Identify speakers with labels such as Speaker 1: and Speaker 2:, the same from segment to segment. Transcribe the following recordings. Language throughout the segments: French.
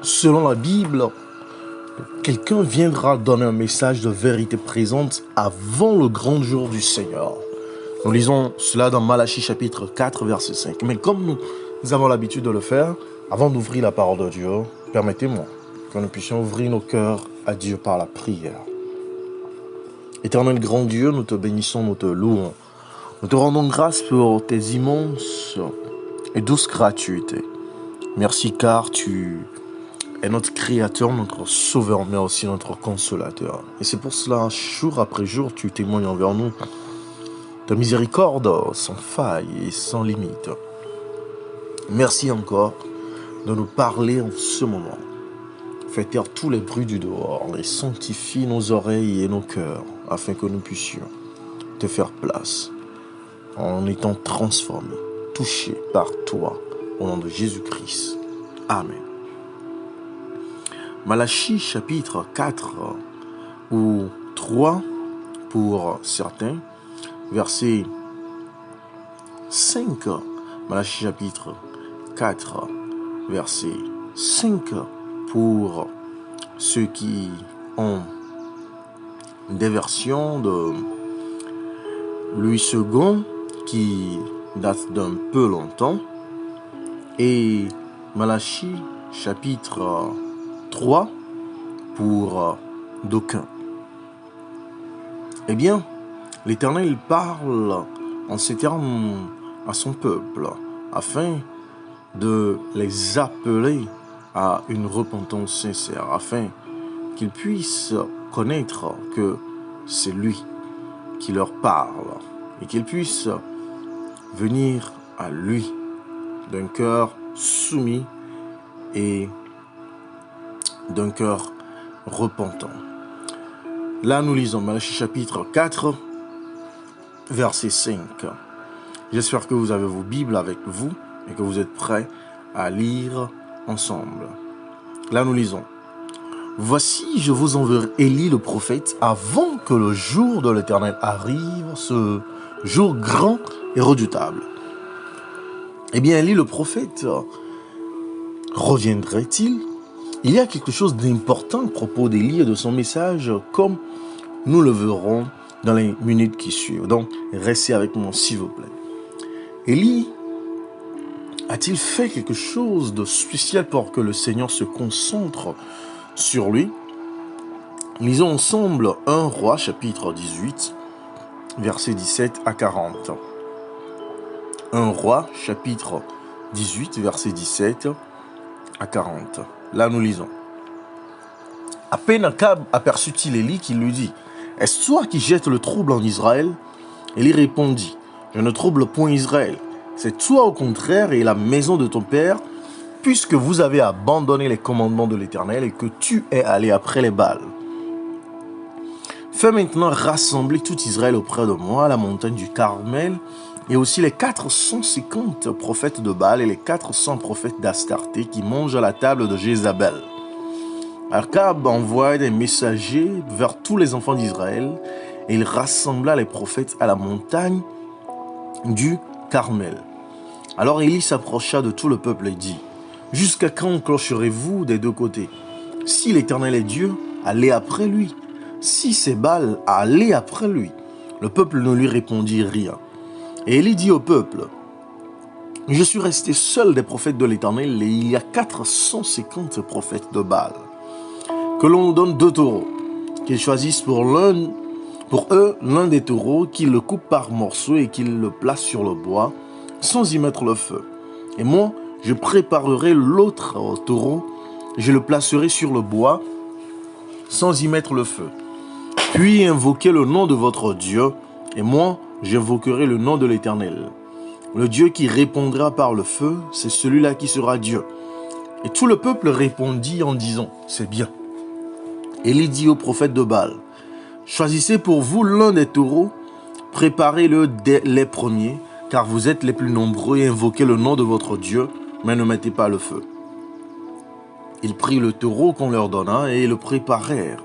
Speaker 1: Selon la Bible, quelqu'un viendra donner un message de vérité présente avant le grand jour du Seigneur. Nous lisons cela dans Malachie chapitre 4, verset 5. Mais comme nous avons l'habitude de le faire, avant d'ouvrir la parole de Dieu, permettez-moi que nous puissions ouvrir nos cœurs à Dieu par la prière. Éternel grand Dieu, nous te bénissons, nous te louons. Nous te rendons grâce pour tes immenses et douces gratuités. Merci car tu es notre créateur, notre sauveur, mais aussi notre consolateur. Et c'est pour cela, jour après jour, tu témoignes envers nous de miséricorde sans faille et sans limite. Merci encore de nous parler en ce moment. Fais taire tous les bruits du dehors et sanctifie nos oreilles et nos cœurs afin que nous puissions te faire place en étant transformés, touchés par toi au nom de Jésus-Christ. Amen. Malachie chapitre 4 ou 3 pour certains, verset 5. Malachie chapitre 4, verset 5 pour ceux qui ont des versions de Louis II qui datent d'un peu longtemps et Malachie chapitre 3 pour d'aucuns. Eh bien, l'Éternel parle en ces termes à son peuple afin de les appeler à une repentance sincère, afin qu'ils puissent connaître que c'est lui qui leur parle et qu'ils puissent venir à lui d'un cœur soumis et d'un cœur repentant. Là, nous lisons Malachie chapitre 4, verset 5. J'espère que vous avez vos Bibles avec vous et que vous êtes prêts à lire ensemble. Là, nous lisons. Voici, je vous enverrai Élie le prophète avant que le jour de l'Éternel arrive, ce jour grand et redoutable. Eh bien, Élie le prophète reviendrait-il? Il y a quelque chose d'important à propos d'Élie et de son message, comme nous le verrons dans les minutes qui suivent. Donc, restez avec moi, s'il vous plaît. Élie a-t-il fait quelque chose de spécial pour que le Seigneur se concentre sur lui? Lisons ensemble 1 Roi chapitre 18, versets 17 à 40. 1 Roi chapitre 18, versets 17 à 40. Là, nous lisons. À peine Akab aperçut-il Élie qui lui dit, « Est-ce toi qui jettes le trouble en Israël ?» Élie répondit, « Je ne trouble point Israël. C'est toi au contraire et la maison de ton père, puisque vous avez abandonné les commandements de l'Éternel et que tu es allé après les Baals. Fais maintenant rassembler tout Israël auprès de moi à la montagne du Carmel, et aussi les 450 prophètes de Baal et les 400 prophètes d'Astarté qui mangent à la table de Jézabel. » Akab envoya des messagers vers tous les enfants d'Israël, et il rassembla les prophètes à la montagne du Carmel. Alors Élie s'approcha de tout le peuple et dit, « Jusqu'à quand clocherez-vous des deux côtés? Si l'Éternel est Dieu, allez après lui. Si c'est Baal, allez après lui. » Le peuple ne lui répondit rien. Et Élie dit au peuple, « Je suis resté seul des prophètes de l'Éternel et il y a 450 prophètes de Baal. Que l'on nous donne 2 taureaux, qu'ils choisissent pour eux l'un des taureaux, qu'ils le coupent par morceaux et qu'ils le placent sur le bois, sans y mettre le feu. Et moi, je préparerai l'autre taureau, je le placerai sur le bois, sans y mettre le feu. Puis invoquez le nom de votre Dieu, et moi, j'invoquerai le nom de l'Éternel. Le Dieu qui répondra par le feu, c'est celui-là qui sera Dieu. » Et tout le peuple répondit en disant, « C'est bien. » Élie dit aux prophètes de Baal, « Choisissez pour vous l'un des taureaux, préparez-le dès les premiers, car vous êtes les plus nombreux, et invoquez le nom de votre Dieu, mais ne mettez pas le feu. » Ils prirent le taureau qu'on leur donna et le préparèrent.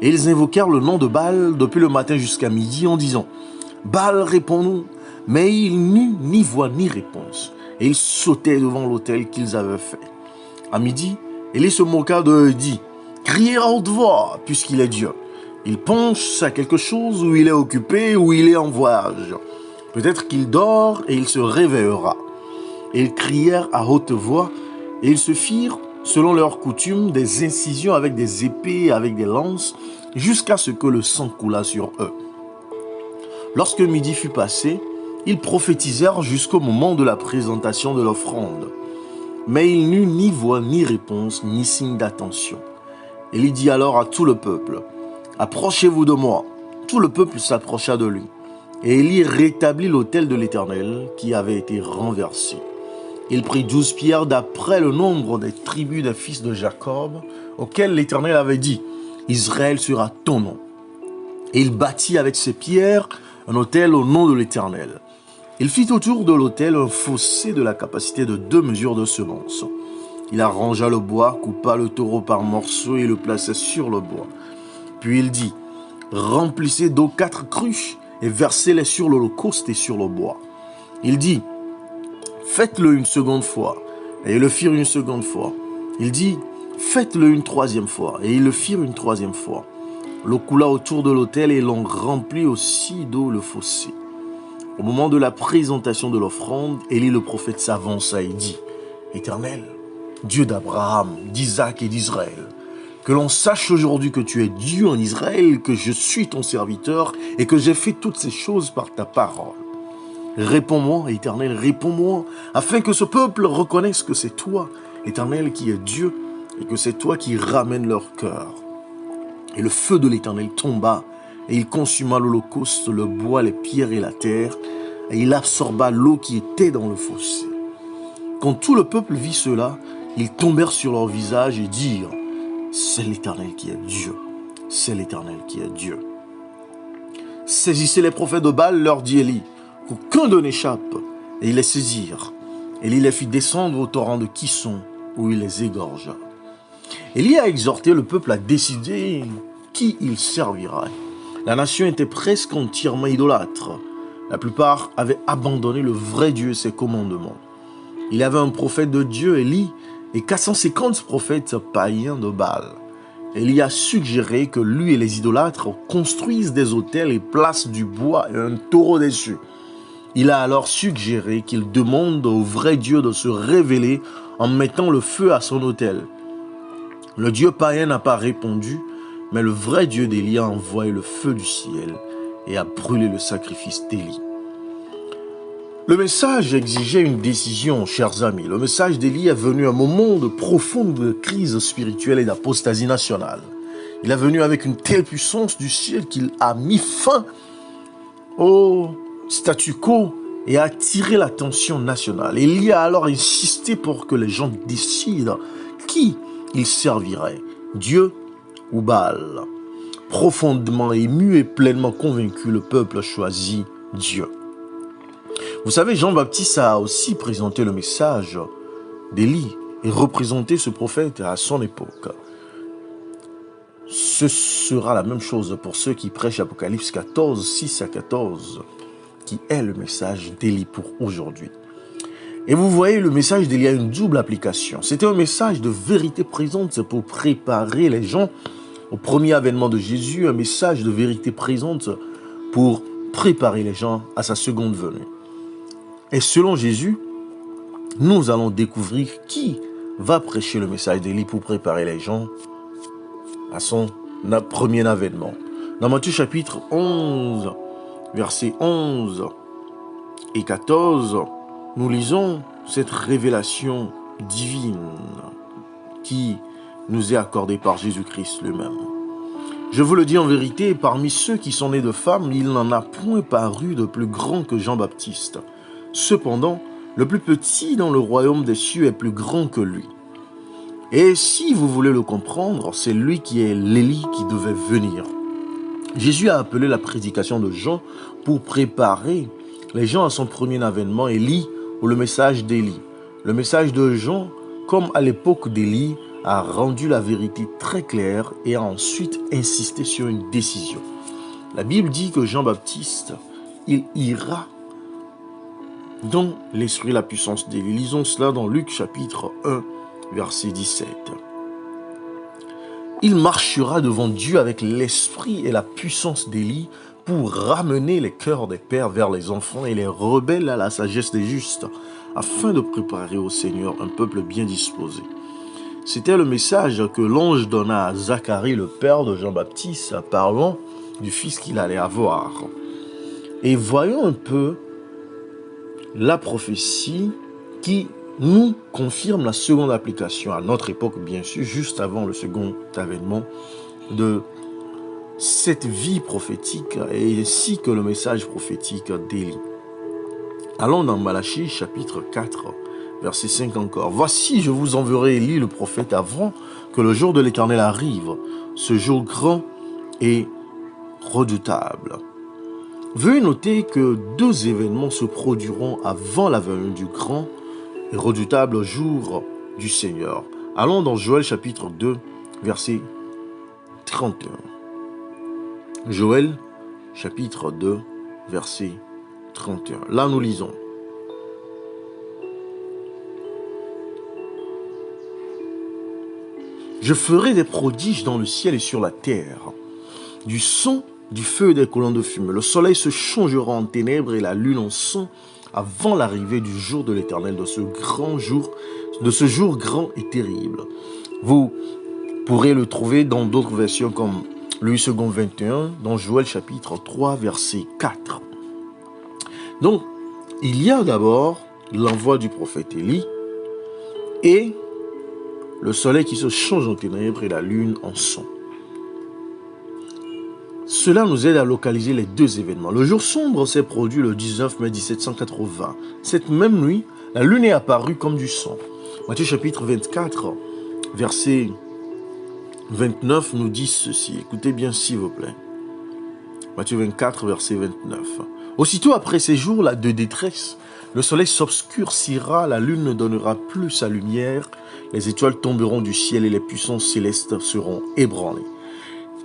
Speaker 1: Et ils invoquèrent le nom de Baal depuis le matin jusqu'à midi en disant, « Baal, réponds-nous. » Mais il n'eut ni voix ni réponse, et ils sautaient devant l'autel qu'ils avaient fait. À midi, Élie se moqua d'eux et dit, « Criez à haute voix, puisqu'il est Dieu. Il pense à quelque chose, ou il est occupé, ou il est en voyage. Peut-être qu'il dort et il se réveillera. » Et ils crièrent à haute voix, et ils se firent, selon leur coutume, des incisions avec des épées et avec des lances, jusqu'à ce que le sang coulât sur eux. Lorsque midi fut passé, ils prophétisèrent jusqu'au moment de la présentation de l'offrande. Mais il n'eut ni voix, ni réponse, ni signe d'attention. Élie dit alors à tout le peuple, « Approchez-vous de moi. » Tout le peuple s'approcha de lui. Et Élie rétablit l'autel de l'Éternel qui avait été renversé. Il prit 12 pierres d'après le nombre des tribus des fils de Jacob, auxquelles l'Éternel avait dit, « Israël sera ton nom. » Et il bâtit avec ces pierres un autel au nom de l'Éternel. Il fit autour de l'autel un fossé de la capacité de 2 mesures de semences. Il arrangea le bois, coupa le taureau par morceaux et le plaça sur le bois. Puis il dit, « Remplissez d'eau 4 cruches et versez-les sur l'holocauste et sur le bois. » Il dit, « Faites-le une seconde fois. » Et ils le firent une seconde fois. Il dit, « Faites-le une 3e fois. » Et ils le firent une 3e fois. L'eau coula autour de l'autel et l'on remplit aussi d'eau le fossé. Au moment de la présentation de l'offrande, Élie le prophète s'avança et dit, « Éternel, Dieu d'Abraham, d'Isaac et d'Israël, que l'on sache aujourd'hui que tu es Dieu en Israël, que je suis ton serviteur et que j'ai fait toutes ces choses par ta parole. Réponds-moi, Éternel, réponds-moi, afin que ce peuple reconnaisse que c'est toi, Éternel, qui est Dieu, et que c'est toi qui ramènes leur cœur. » Et le feu de l'Éternel tomba, et il consuma l'holocauste, le bois, les pierres et la terre, et il absorba l'eau qui était dans le fossé. Quand tout le peuple vit cela, ils tombèrent sur leur visage et dirent, « C'est l'Éternel qui est Dieu, c'est l'Éternel qui est Dieu. » Saisissez les prophètes de Baal, leur dit Élie, qu'aucun d'eux n'échappe. Et ils les saisirent. Élie les fit descendre au torrent de Kison, où il les égorgea. Élie a exhorté le peuple à décider qui il servira. La nation était presque entièrement idolâtre. La plupart avaient abandonné le vrai Dieu et ses commandements. Il y avait un prophète de Dieu, Élie, et 450 prophètes païens de Baal. Élie a suggéré que lui et les idolâtres construisent des autels et placent du bois et un taureau dessus. Il a alors suggéré qu'il demande au vrai Dieu de se révéler en mettant le feu à son autel. Le Dieu païen n'a pas répondu, mais le vrai Dieu d'Élie a envoyé le feu du ciel et a brûlé le sacrifice d'Élie. Le message exigeait une décision, chers amis. Le message d'Élie est venu à un moment de profonde crise spirituelle et d'apostasie nationale. Il est venu avec une telle puissance du ciel qu'il a mis fin au statu quo et a attiré l'attention nationale. Élie a alors insisté pour que les gens décident qui ils serviraient, Dieu ou Baal. Profondément ému et pleinement convaincu, le peuple a choisi Dieu. Vous savez, Jean-Baptiste a aussi présenté le message d'Élie et représenté ce prophète à son époque. Ce sera la même chose pour ceux qui prêchent Apocalypse 14, 6 à 14, qui est le message d'Élie pour aujourd'hui. Et vous voyez, le message d'Élie a une double application. C'était un message de vérité présente pour préparer les gens au premier avènement de Jésus, un message de vérité présente pour préparer les gens à sa seconde venue. Et selon Jésus, nous allons découvrir qui va prêcher le message d'Élie pour préparer les gens à son premier avènement. Dans Matthieu chapitre 11, versets 11 et 14, nous lisons cette révélation divine qui nous est accordée par Jésus-Christ lui-même. Je vous le dis en vérité, parmi ceux qui sont nés de femmes, il n'en a point paru de plus grand que Jean-Baptiste. Cependant, le plus petit dans le royaume des cieux est plus grand que lui. Et si vous voulez le comprendre, c'est lui qui est l'Élie qui devait venir. Jésus a appelé la prédication de Jean pour préparer les gens à son premier avènement, Élie, ou le message d'Élie. Le message de Jean, comme à l'époque d'Élie, a rendu la vérité très claire et a ensuite insisté sur une décision. La Bible dit que Jean-Baptiste, il ira dans l'esprit et la puissance d'Élie. Lisons cela dans Luc chapitre 1, verset 17. il marchera devant Dieu avec l'esprit et la puissance d'Élie pour ramener les cœurs des pères vers les enfants et les rebelles à la sagesse des justes, afin de préparer au Seigneur un peuple bien disposé. C'était le message que l'ange donna à Zacharie, le père de Jean-Baptiste, parlant du fils qu'il allait avoir. Et voyons un peu la prophétie qui nous confirme la seconde application à notre époque, bien sûr, juste avant le second avènement de cette vie prophétique et ainsi que le message prophétique d'Élie. Allons dans Malachie chapitre 4, verset 5 encore. « Voici, je vous enverrai Élie le prophète avant que le jour de l'Éternel arrive, ce jour grand et redoutable. » Veuillez noter que deux événements se produiront avant la venue du grand et redoutable jour du Seigneur. Allons dans Joël chapitre 2, verset 31. Joël chapitre 2, verset 31. Là, nous lisons. « Je ferai des prodiges dans le ciel et sur la terre, du son, du feu et des colonnes de fumée. Le soleil se changera en ténèbres et la lune en sang avant l'arrivée du jour de l'Éternel, de ce jour grand et terrible. » Vous pourrez le trouver dans d'autres versions comme Louis II 21, dans Joël chapitre 3, verset 4. Donc, il y a d'abord l'envoi du prophète Élie et le soleil qui se change en ténèbres et la lune en sang. Cela nous aide à localiser les deux événements. Le jour sombre s'est produit le 19 mai 1780. Cette même nuit, la lune est apparue comme du sang. Matthieu chapitre 24, verset 29 nous dit ceci. Écoutez bien s'il vous plaît. Matthieu 24, verset 29. Aussitôt après ces jours-là de détresse, le soleil s'obscurcira, la lune ne donnera plus sa lumière, les étoiles tomberont du ciel et les puissances célestes seront ébranlées.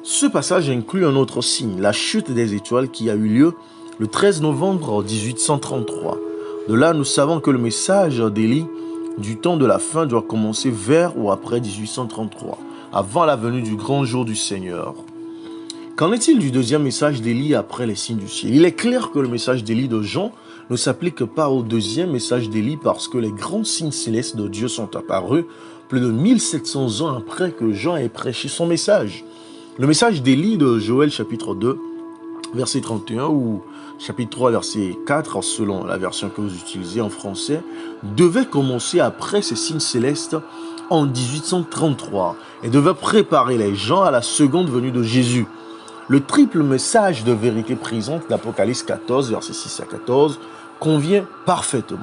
Speaker 1: Ce passage inclut un autre signe, la chute des étoiles qui a eu lieu le 13 novembre 1833. De là, nous savons que le message d'Élie du temps de la fin doit commencer vers ou après 1833, avant la venue du grand jour du Seigneur. Qu'en est-il du deuxième message d'Élie après les signes du ciel? Il est clair que le message d'Élie de Jean ne s'applique pas au deuxième message d'Élie parce que les grands signes célestes de Dieu sont apparus plus de 1700 ans après que Jean ait prêché son message. Le message d'Élie de Joël chapitre 2, verset 31 ou chapitre 3, verset 4, selon la version que vous utilisez en français, devait commencer après ces signes célestes en 1833 et devait préparer les gens à la seconde venue de Jésus. Le triple message de vérité présente d'Apocalypse 14, verset 6 à 14, convient parfaitement.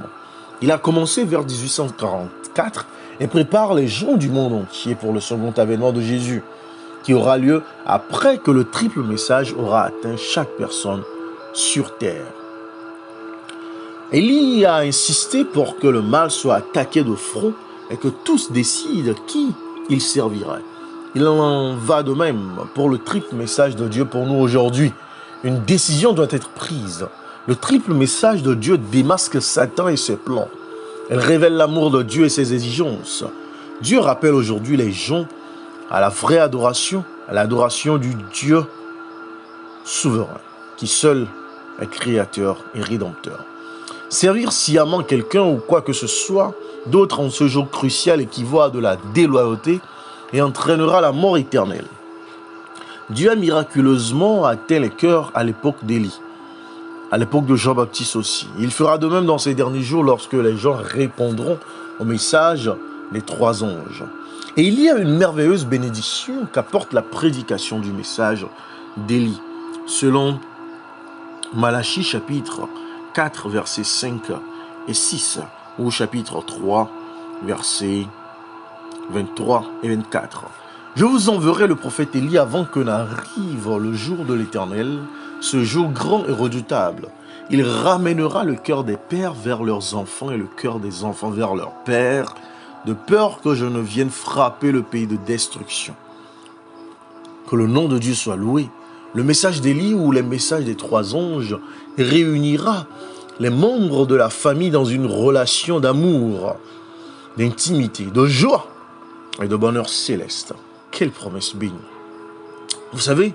Speaker 1: Il a commencé vers 1844 et prépare les gens du monde entier pour le second avènement de Jésus, qui aura lieu après que le triple message aura atteint chaque personne sur terre. Élie a insisté pour que le mal soit attaqué de front et que tous décident qui il servirait. Il en va de même pour le triple message de Dieu pour nous aujourd'hui. Une décision doit être prise. Le triple message de Dieu démasque Satan et ses plans. Elle révèle l'amour de Dieu et ses exigences. Dieu rappelle aujourd'hui les gens à la vraie adoration, à l'adoration du Dieu souverain, qui seul est créateur et rédempteur. Servir sciemment quelqu'un ou quoi que ce soit d'autre en ce jour crucial équivaut à de la déloyauté et entraînera la mort éternelle. Dieu a miraculeusement atteint les cœurs à l'époque d'Élie, à l'époque de Jean-Baptiste aussi. Il fera de même dans ces derniers jours lorsque les gens répondront au message des trois anges. Et il y a une merveilleuse bénédiction qu'apporte la prédication du message d'Élie, selon Malachie chapitre 4, versets 5 et 6, ou chapitre 3, versets 23 et 24. Je vous enverrai le prophète Élie avant que n'arrive le jour de l'Éternel, ce jour grand et redoutable. Il ramènera le cœur des pères vers leurs enfants et le cœur des enfants vers leurs pères, de peur que je ne vienne frapper le pays de destruction. Que le nom de Dieu soit loué. Le message d'Élie ou les messages des trois anges réunira les membres de la famille dans une relation d'amour, d'intimité, de joie et de bonheur céleste. Quelle promesse bénie. Vous savez,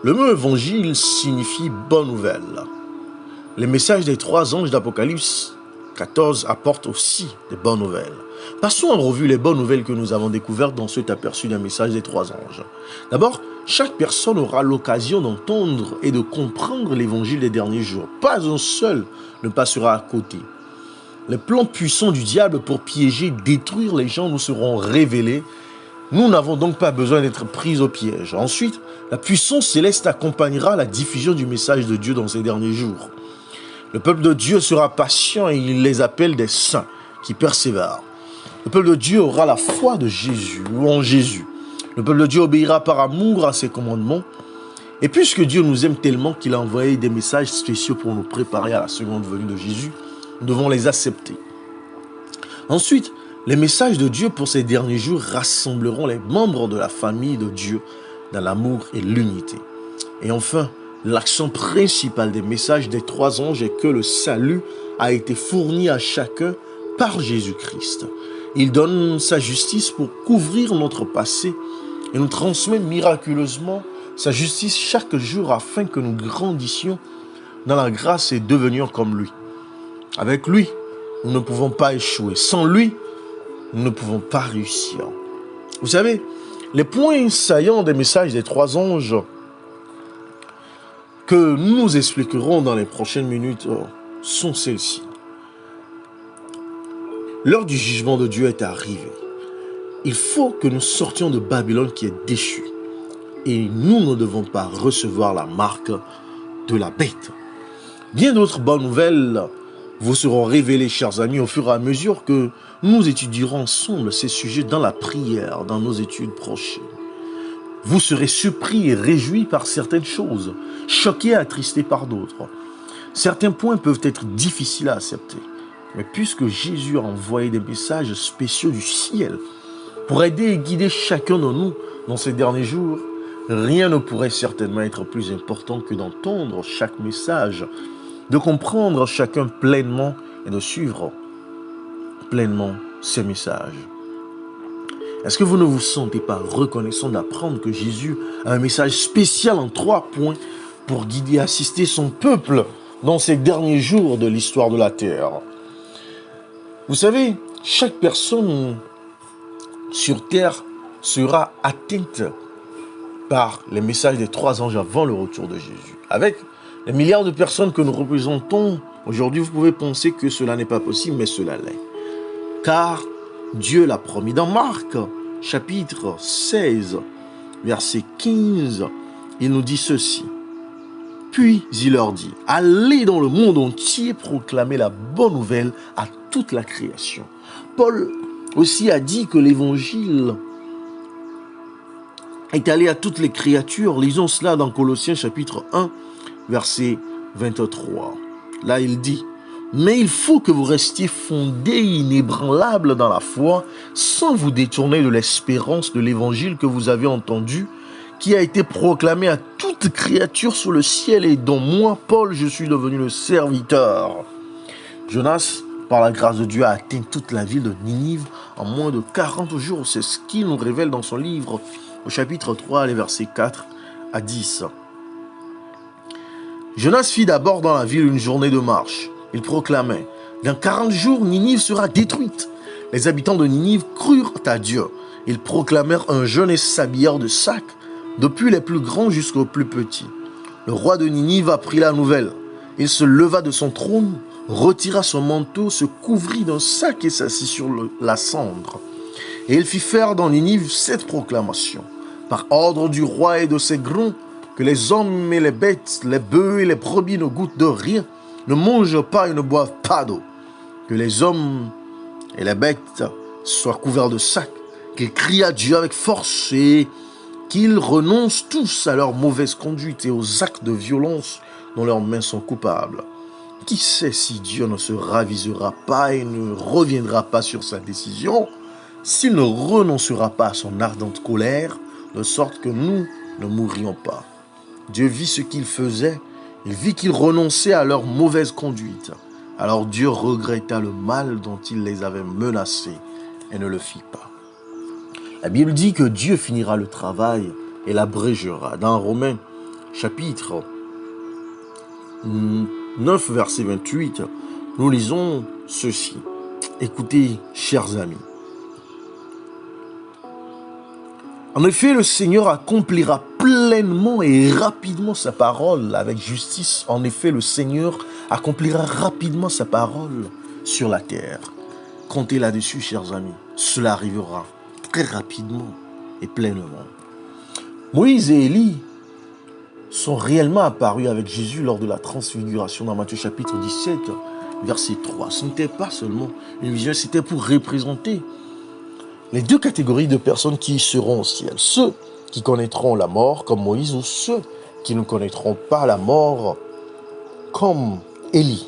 Speaker 1: le mot évangile signifie bonne nouvelle. Les messages des 3 anges d'Apocalypse 14 apportent aussi des bonnes nouvelles. Passons en revue les bonnes nouvelles que nous avons découvertes dans cet aperçu d'un message des 3 anges. D'abord, chaque personne aura l'occasion d'entendre et de comprendre l'évangile des derniers jours. Pas un seul ne passera à côté. Les plans puissants du diable pour piéger, détruire les gens nous seront révélés. Nous n'avons donc pas besoin d'être pris au piège. Ensuite, la puissance céleste accompagnera la diffusion du message de Dieu dans ces derniers jours. Le peuple de Dieu sera patient et il les appelle des saints qui persévèrent. Le peuple de Dieu aura la foi de Jésus ou en Jésus. Le peuple de Dieu obéira par amour à ses commandements. Et puisque Dieu nous aime tellement qu'il a envoyé des messages spéciaux pour nous préparer à la seconde venue de Jésus, nous devons les accepter. Ensuite, les messages de Dieu pour ces derniers jours rassembleront les membres de la famille de Dieu dans l'amour et l'unité. Et enfin, l'accent principal des messages des 3 anges est que le salut a été fourni à chacun par Jésus-Christ. Il donne sa justice pour couvrir notre passé et nous transmet miraculeusement sa justice chaque jour afin que nous grandissions dans la grâce et devenions comme lui. Avec lui, nous ne pouvons pas échouer. Sans lui, nous ne pouvons pas réussir. Vous savez, les points saillants des messages des 3 anges que nous expliquerons dans les prochaines minutes sont celles-ci. L'heure du jugement de Dieu est arrivée. Il faut que nous sortions de Babylone qui est déchue. Et nous ne devons pas recevoir la marque de la bête. Bien d'autres bonnes nouvelles vous seront révélées, chers amis, au fur et à mesure que nous étudierons ensemble ces sujets dans la prière, dans nos études prochaines. Vous serez surpris et réjouis par certaines choses, choqués et attristés par d'autres. Certains points peuvent être difficiles à accepter. Mais puisque Jésus a envoyé des messages spéciaux du ciel pour aider et guider chacun de nous dans ces derniers jours, rien ne pourrait certainement être plus important que d'entendre chaque message, de comprendre chacun pleinement et de suivre pleinement ces messages. Est-ce que vous ne vous sentez pas reconnaissant d'apprendre que Jésus a un message spécial en 3 points pour guider et assister son peuple dans ces derniers jours de l'histoire de la terre? Vous savez, chaque personne sur terre sera atteinte par les messages des 3 anges avant le retour de Jésus. Avec les milliards de personnes que nous représentons, aujourd'hui vous pouvez penser que cela n'est pas possible, mais cela l'est. Car Dieu l'a promis dans Marc, chapitre 16, verset 15, il nous dit ceci. Puis il leur dit, allez dans le monde entier proclamer la bonne nouvelle à toute la création. Paul aussi a dit que l'évangile est allé à toutes les créatures. Lisons cela dans Colossiens chapitre 1, verset 23. Là il dit, mais il faut que vous restiez fondés, inébranlables dans la foi, sans vous détourner de l'espérance de l'évangile que vous avez entendu, qui a été proclamé à toute créature sous le ciel et dont moi, Paul, je suis devenu le serviteur. Jonas, par la grâce de Dieu, a atteint toute la ville de Ninive en moins de 40 jours. C'est ce qu'il nous révèle dans son livre, au chapitre 3, les versets 4 à 10. Jonas fit d'abord dans la ville une journée de marche. Il proclamait, dans 40 jours, Ninive sera détruite. Les habitants de Ninive crurent à Dieu. Ils proclamèrent un jeûne et s'habillèrent de sacs, depuis les plus grands jusqu'aux plus petits. Le roi de Ninive apprit la nouvelle. Il se leva de son trône, retira son manteau, se couvrit d'un sac et s'assit sur la cendre. Et il fit faire dans Ninive cette proclamation. Par ordre du roi et de ses grands, que les hommes et les bêtes, les bœufs et les brebis ne goûtent de rien, ne mangent pas et ne boivent pas d'eau. Que les hommes et les bêtes soient couverts de sacs, qu'ils crient à Dieu avec force et qu'ils renoncent tous à leur mauvaise conduite et aux actes de violence dont leurs mains sont coupables. Qui sait si Dieu ne se ravisera pas et ne reviendra pas sur sa décision, s'il ne renoncera pas à son ardente colère, de sorte que nous ne mourrions pas. Dieu vit ce qu'ils faisaient, il vit qu'ils renonçaient à leur mauvaise conduite. Alors Dieu regretta le mal dont il les avait menacés et ne le fit pas. La Bible dit que Dieu finira le travail et l'abrégera. Dans Romains chapitre 9, verset 28, nous lisons ceci. Écoutez, chers amis. En effet, le Seigneur accomplira pleinement et rapidement sa parole avec justice. En effet, le Seigneur accomplira rapidement sa parole sur la terre. Comptez là-dessus, chers amis. Cela arrivera très rapidement et pleinement. Moïse et Élie sont réellement apparus avec Jésus lors de la transfiguration dans Matthieu chapitre 17, verset 3. Ce n'était pas seulement une vision, c'était pour représenter les deux catégories de personnes qui seront au ciel. Ceux qui connaîtront la mort comme Moïse ou ceux qui ne connaîtront pas la mort comme Élie.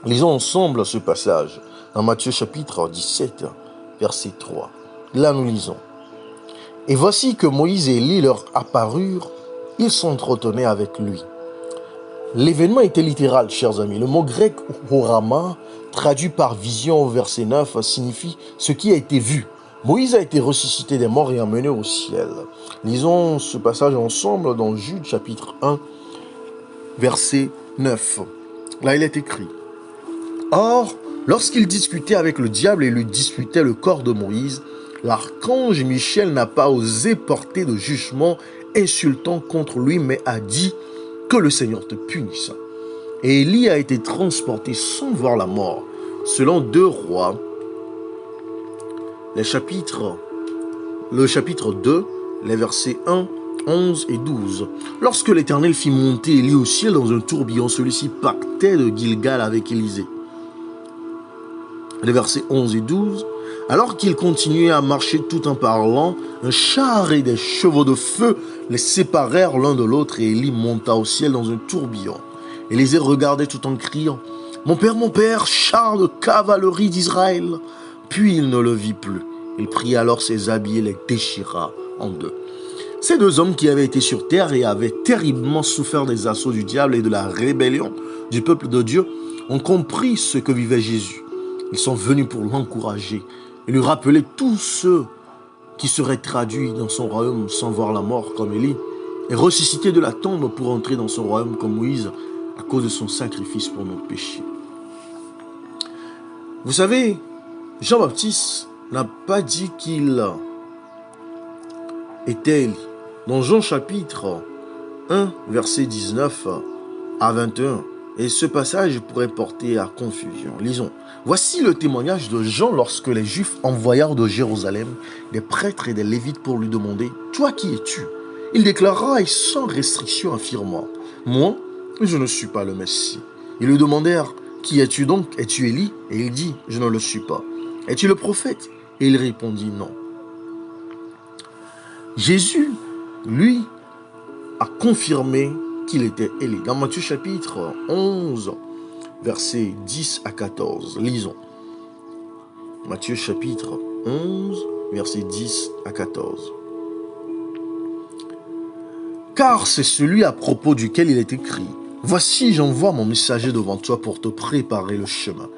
Speaker 1: Lisons ensemble ce passage dans Matthieu chapitre 17, verset 3. Là nous lisons. Et voici que Moïse et Élie leur apparurent, ils s'entretenaient avec lui. L'événement était littéral, chers amis. Le mot grec orama, traduit par vision au verset 9, signifie ce qui a été vu. Moïse a été ressuscité des morts et emmené au ciel. Lisons ce passage ensemble dans Jude chapitre 1, verset 9. Là il est écrit. Or, lorsqu'il discutait avec le diable et lui disputait le corps de Moïse, l'archange Michel n'a pas osé porter de jugement insultant contre lui, mais a dit que le Seigneur te punisse. Et Élie a été transporté sans voir la mort, selon 2 Rois, le chapitre 2, les versets 1, 11 et 12. Lorsque l'Éternel fit monter Élie au ciel dans un tourbillon, celui-ci partait de Gilgal avec Élisée. Les versets 11 et 12. Alors qu'il continuait à marcher tout en parlant, un char et des chevaux de feu les séparèrent l'un de l'autre et Élie monta au ciel dans un tourbillon. Élisée regardait tout en criant « Mon père, char de cavalerie d'Israël !» Puis il ne le vit plus. Il prit alors ses habits et les déchira en deux. Ces 2 hommes qui avaient été sur terre et avaient terriblement souffert des assauts du diable et de la rébellion du peuple de Dieu ont compris ce que vivait Jésus. Ils sont venus pour l'encourager et lui rappeler tous ceux qui seraient traduits dans son royaume sans voir la mort comme Élie et ressuscités de la tombe pour entrer dans son royaume comme Moïse à cause de son sacrifice pour nos péchés. Vous savez, Jean-Baptiste n'a pas dit qu'il était Élie. Dans Jean chapitre 1, verset 19 à 21, et ce passage pourrait porter à confusion. Lisons. Voici le témoignage de Jean lorsque les Juifs envoyèrent de Jérusalem des prêtres et des Lévites pour lui demander « Toi qui es-tu » Il déclara et sans restriction affirmant « Moi, je ne suis pas le Messie. » Ils lui demandèrent « Qui es-tu donc? Es-tu Élie » Et il dit « Je ne le suis pas. » « Es-tu le prophète » Et il répondit « Non. » Jésus, lui, a confirmé qu'il était Élie. Dans Matthieu chapitre 11, versets 10 à 14, lisons. Matthieu chapitre 11, versets 10 à 14. Car c'est celui à propos duquel il est écrit « Voici, j'envoie mon messager devant toi pour te préparer le chemin. »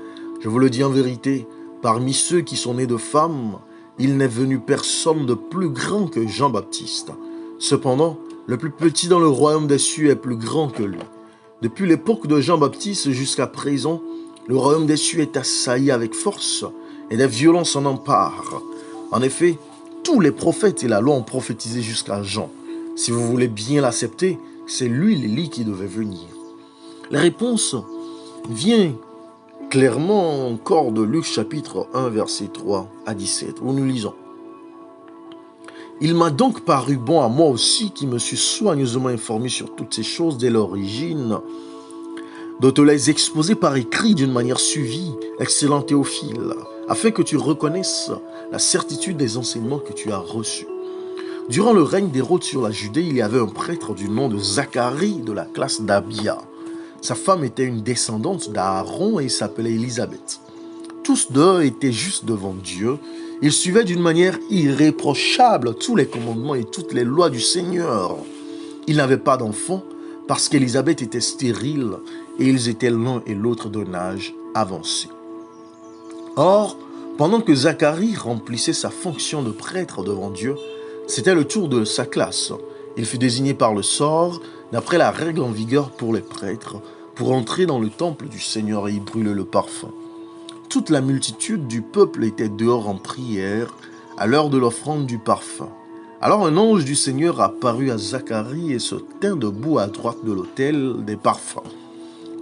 Speaker 1: Je vous le dis en vérité, parmi ceux qui sont nés de femmes, il n'est venu personne de plus grand que Jean-Baptiste. Cependant, le plus petit dans le royaume des cieux est plus grand que lui. Depuis l'époque de Jean-Baptiste jusqu'à présent, le royaume des cieux est assailli avec force et des violences en emparent. En effet, tous les prophètes et la loi ont prophétisé jusqu'à Jean. Si vous voulez bien l'accepter, c'est lui l'Élie qui devait venir. La réponse vient clairement encore de Luc chapitre 1 verset 3 à 17 où nous lisons. Il m'a donc paru bon à moi aussi qui me suis soigneusement informé sur toutes ces choses dès l'origine, de te les exposer par écrit d'une manière suivie, excellent Théophile, afin que tu reconnaisses la certitude des enseignements que tu as reçus. Durant le règne d'Hérode sur la Judée, il y avait un prêtre du nom de Zacharie de la classe d'Abia. Sa femme était une descendante d'Aaron et s'appelait Élisabeth. Tous 2 étaient justes devant Dieu. Ils suivaient d'une manière irréprochable tous les commandements et toutes les lois du Seigneur. Ils n'avaient pas d'enfants parce qu'Élisabeth était stérile et ils étaient l'un et l'autre d'un âge avancé. Or, Pendant que Zacharie remplissait sa fonction de prêtre devant Dieu, c'était le tour de sa classe. Il fut désigné par le sort, d'après la règle en vigueur pour les prêtres, pour entrer dans le temple du Seigneur et y brûler le parfum. Toute la multitude du peuple était dehors en prière, à l'heure de l'offrande du parfum. Alors un ange du Seigneur apparut à Zacharie et se tint debout à droite de l'autel des parfums.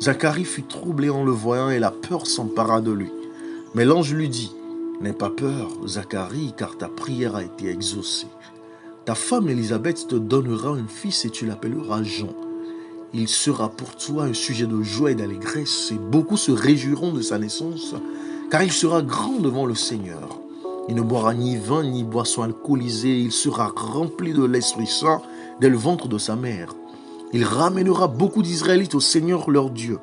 Speaker 1: Zacharie fut troublé en le voyant et la peur s'empara de lui. Mais l'ange lui dit, « N'aie pas peur, Zacharie, car ta prière a été exaucée. Ta femme Élisabeth te donnera un fils et tu l'appelleras Jean. Il sera pour toi un sujet de joie et d'allégresse, et beaucoup se réjouiront de sa naissance, car il sera grand devant le Seigneur. Il ne boira ni vin ni boisson alcoolisée, il sera rempli de l'Esprit Saint dès le ventre de sa mère. Il ramènera beaucoup d'Israélites au Seigneur leur Dieu.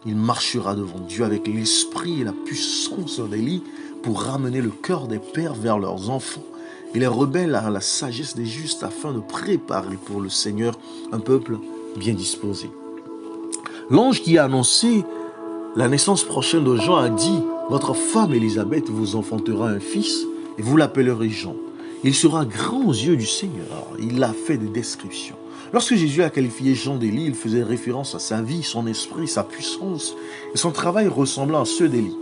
Speaker 1: Il marchera devant Dieu avec l'esprit et la puissance d'Élie pour ramener le cœur des pères vers leurs enfants et les rebelles à la sagesse des justes afin de préparer pour le Seigneur un peuple bien disposé. » L'ange qui a annoncé la naissance prochaine de Jean a dit, « Votre femme Élisabeth vous enfantera un fils et vous l'appellerez Jean. Il sera grand aux yeux du Seigneur. » Il a fait des descriptions. Lorsque Jésus a qualifié Jean d'Élie, il faisait référence à sa vie, son esprit, sa puissance et son travail ressemblant à ceux d'Élie.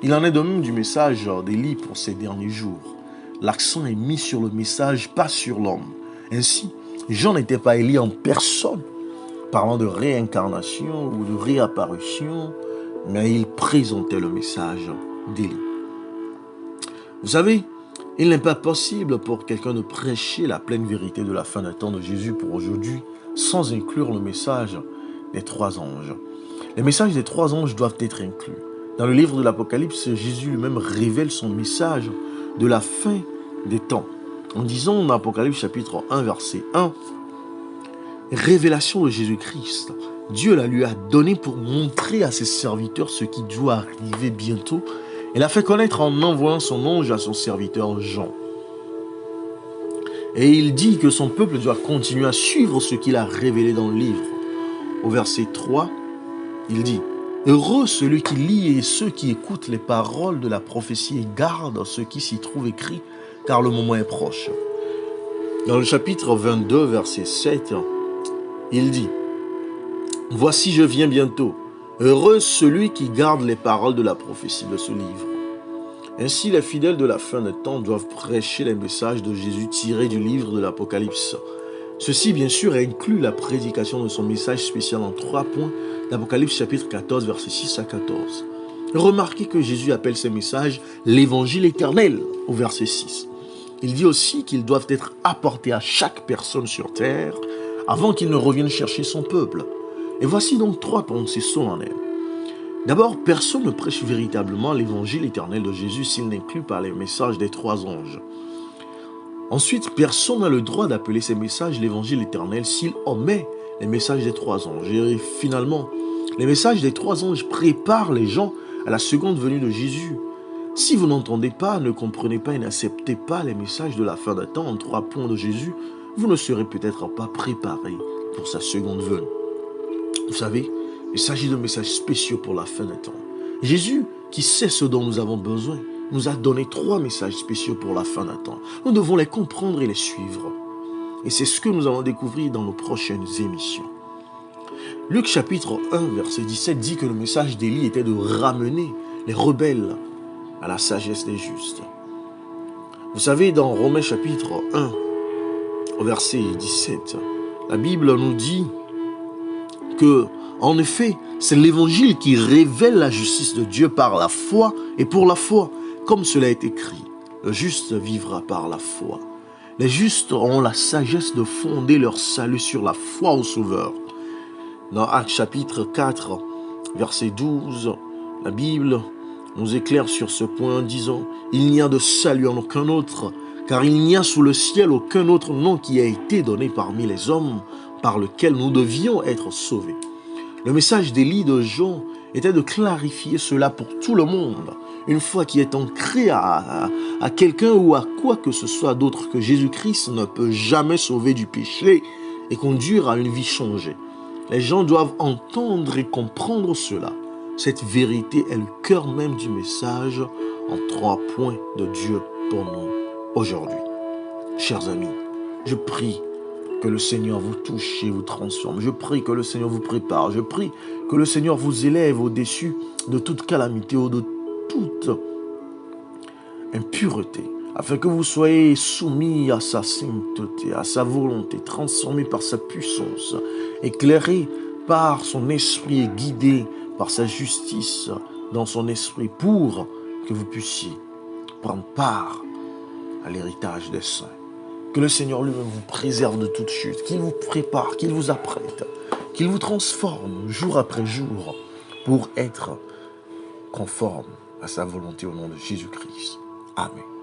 Speaker 1: Il en est de même du message d'Élie pour ces derniers jours. L'accent est mis sur le message, pas sur l'homme. Ainsi, Jean n'était pas Élie en personne, parlant de réincarnation ou de réapparition, mais il présentait le message d'Élie. Vous savez, il n'est pas possible pour quelqu'un de prêcher la pleine vérité de la fin des temps de Jésus pour aujourd'hui sans inclure le message des trois anges. Les messages des trois anges doivent être inclus. Dans le livre de l'Apocalypse, Jésus lui-même révèle son message de la fin des temps. En disant dans Apocalypse chapitre 1, verset 1, « Révélation de Jésus-Christ. Dieu la lui a donné pour montrer à ses serviteurs ce qui doit arriver bientôt. Il l'a fait connaître en envoyant son ange à son serviteur Jean. Et il dit que son peuple doit continuer à suivre ce qu'il a révélé dans le livre. » Au verset 3, il dit, « Heureux celui qui lit et ceux qui écoutent les paroles de la prophétie et gardent ce qui s'y trouve écrit, car le moment est proche. » Dans le chapitre 22, verset 7, il dit, « Voici je viens bientôt. Heureux celui qui garde les paroles de la prophétie de ce livre. » Ainsi, les fidèles de la fin des temps doivent prêcher les messages de Jésus tirés du livre de l'Apocalypse. Ceci, bien sûr, inclut la prédication de son message spécial en 3 points d'Apocalypse chapitre 14, versets 6 à 14. Remarquez que Jésus appelle ces messages l'évangile éternel au verset 6. Il dit aussi qu'ils doivent être apportés à chaque personne sur terre avant qu'il ne revienne chercher son peuple. Et voici donc 3 pensées solennelles. D'abord, personne ne prêche véritablement l'évangile éternel de Jésus s'il n'inclut pas les messages des 3 anges. Ensuite, personne n'a le droit d'appeler ces messages l'évangile éternel s'il omet les messages des 3 anges. Et finalement, les messages des 3 anges préparent les gens à la seconde venue de Jésus. Si vous n'entendez pas, ne comprenez pas et n'acceptez pas les messages de la fin des temps en 3 points de Jésus, vous ne serez peut-être pas préparé pour sa seconde venue. Vous savez, il s'agit de messages spéciaux pour la fin des temps. Jésus, qui sait ce dont nous avons besoin, nous a donné 3 messages spéciaux pour la fin des temps. Nous devons les comprendre et les suivre. Et c'est ce que nous allons découvrir dans nos prochaines émissions. Luc chapitre 1, verset 17 dit que le message d'Élie était de ramener les rebelles à la sagesse des justes. Vous savez, dans Romains chapitre 1, au verset 17, la Bible nous dit que, en effet, c'est l'évangile qui révèle la justice de Dieu par la foi et pour la foi, comme cela est écrit. Le juste vivra par la foi. Les justes ont la sagesse de fonder leur salut sur la foi au Sauveur. Dans Actes chapitre 4, verset 12, la Bible nous éclaire sur ce point en disant « Il n'y a de salut en aucun autre, car il n'y a sous le ciel aucun autre nom qui a été donné parmi les hommes par lequel nous devions être sauvés. » Le message d'Élie de Jean était de clarifier cela pour tout le monde, une foi qui est ancrée à quelqu'un ou à quoi que ce soit d'autre que Jésus-Christ ne peut jamais sauver du péché et conduire à une vie changée. Les gens doivent entendre et comprendre cela. Cette vérité est le cœur même du message en 3 points de Dieu pour nous aujourd'hui. Chers amis, je prie que le Seigneur vous touche et vous transforme. Je prie que le Seigneur vous prépare. Je prie que le Seigneur vous élève au-dessus de toute calamité ou de toute impureté, afin que vous soyez soumis à sa sainteté, à sa volonté, transformés par sa puissance, éclairés par son esprit et guidés par sa justice dans son esprit, pour que vous puissiez prendre part à l'héritage des saints. Que le Seigneur lui-même vous préserve de toute chute, qu'il vous prépare, qu'il vous apprête, qu'il vous transforme jour après jour pour être conforme à sa volonté au nom de Jésus-Christ. Amen.